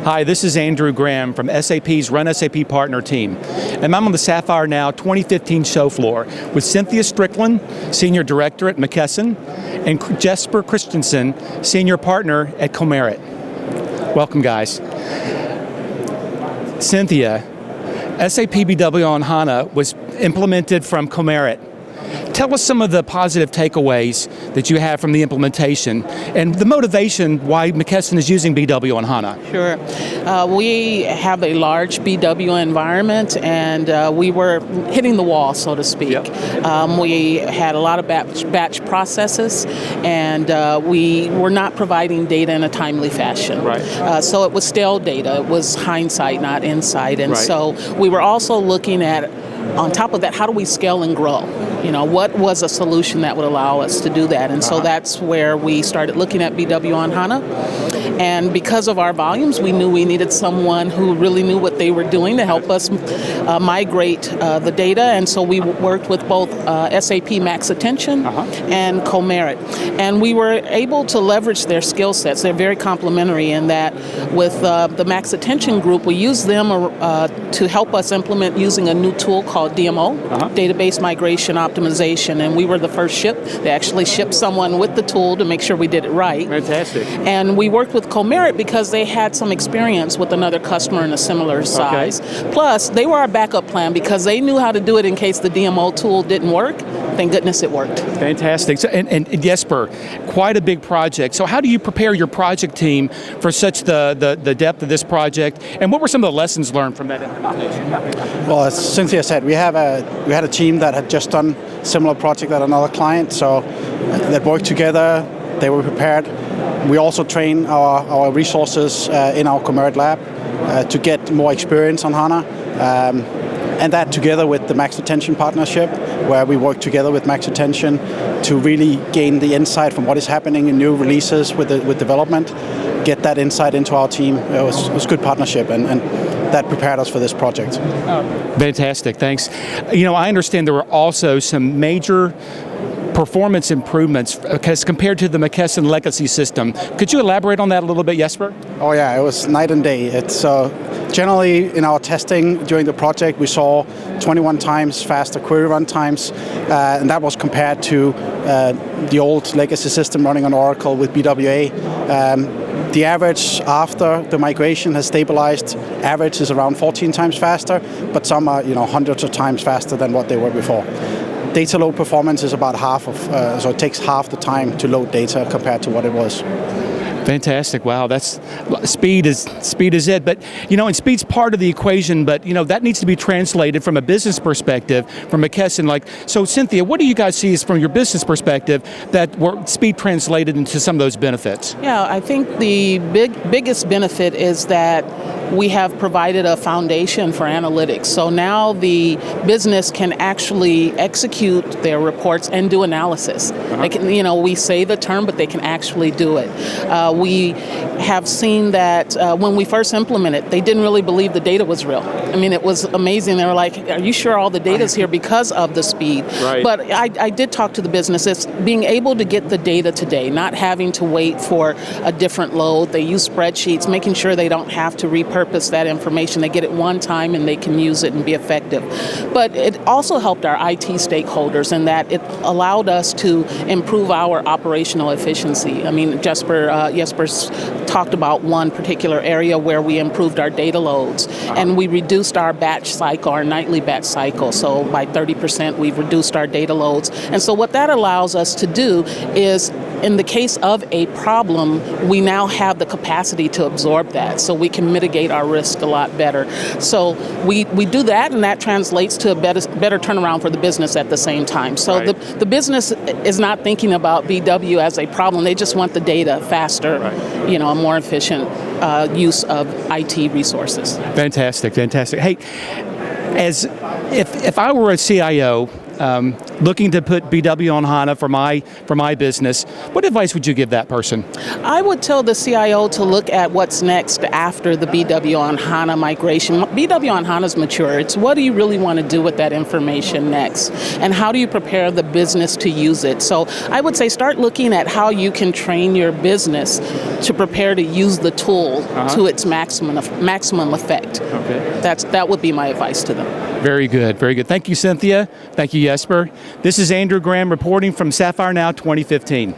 Hi, this is Andrew Graham from SAP's Run SAP Partner Team. And I'm on the Sapphire Now 2015 show floor with Cynthia Strickland, Senior Director at McKesson, and Jesper Christensen, Senior Partner at Comerit. Welcome, guys. Cynthia, SAP BW on HANA was implemented from Comerit. Tell us some of the positive takeaways that you have from the implementation and the motivation why McKesson is using BW on HANA. Sure. We have a large BW environment, and we were hitting the wall, so to speak. Yep. We had a lot of batch processes, and we were not providing data in a timely fashion. Right. So it was stale data. It was hindsight, not insight. And right. So we were also looking at, on top of that, how do we scale and grow? You know, what was a solution that would allow us to do that? And so that's where we started looking at BW on HANA. And because of our volumes, we knew we needed someone who really knew what they were doing to help us migrate the data. And so we worked with both SAP Max Attention and Comerit. And we were able to leverage their skill sets. They're very complementary in that with the Max Attention group, we used them to help us implement using a new tool called DMO, Database Migration Optimization, and we were the first ship. They actually shipped someone with the tool to make sure we did it right. Fantastic. And we worked with Comerit because they had some experience with another customer in a similar size. Okay. Plus, they were our backup plan because they knew how to do it in case the DMO tool didn't work. Thank goodness it worked. Fantastic. So, and Jesper, quite a big project. So how do you prepare your project team for such the depth of this project? And what were some of the lessons learned from that implementation? Well, as Cynthia said, we had a team that had just done similar project at another client, so that worked together. They were prepared. We also train our resources in our Comerit lab to get more experience on HANA. And that together with the Max Attention partnership, where we work together with Max Attention to really gain the insight from what is happening in new releases with development, get that insight into our team. It was good partnership, and that prepared us for this project. Fantastic, thanks. You know, I understand there were also some major performance improvements as compared to the McKesson legacy system. Could you elaborate on that a little bit, Jesper? Oh yeah, it was night and day. It's generally in our testing during the project, we saw 21 times faster query run times, and that was compared to the old legacy system running on Oracle with BWA. The average after the migration has stabilized, average is around 14 times faster, but some are hundreds of times faster than what they were before. Data load performance is about half of, so it takes half the time to load data compared to what it was. Fantastic! Wow, that's speed is it. But and speed's part of the equation. But that needs to be translated from a business perspective from McKesson. So, Cynthia, what do you guys see as from your business perspective that speed translated into some of those benefits? Yeah, I think the biggest benefit is that we have provided a foundation for analytics. So now the business can actually execute their reports and do analysis. They can, we say the term, but they can actually do it. We have seen that when we first implemented, they didn't really believe the data was real. I mean, it was amazing. They were like, are you sure all the data's here because of the speed? Right. But I did talk to the business. It's being able to get the data today, not having to wait for a different load. They use spreadsheets, making sure they don't have to repurpose that information. They get it one time and they can use it and be effective. But it also helped our IT stakeholders in that it allowed us to improve our operational efficiency. I mean, Jesper's talked about one particular area where we improved our data loads and we reduced our batch cycle, our nightly batch cycle. So by 30%, we've reduced our data loads. And so what that allows us to do is, in the case of a problem, we now have the capacity to absorb that, so we can mitigate our risk a lot better. So we do that, and that translates to a better turnaround for the business at the same time. So the business is not thinking about BW as a problem. They just want the data faster, a more efficient use of IT resources. Fantastic. Hey, if I were a CIO, looking to put BW on HANA for my business, what advice would you give that person? I would tell the CIO to look at what's next after the BW on HANA migration. BW on HANA is mature. It's what do you really want to do with that information next? And how do you prepare the business to use it? So I would say start looking at how you can train your business to prepare to use the tool to its maximum effect. Okay. That would be my advice to them. Very good, very good. Thank you, Cynthia. Thank you, Jesper. This is Andrew Graham reporting from Sapphire Now 2015.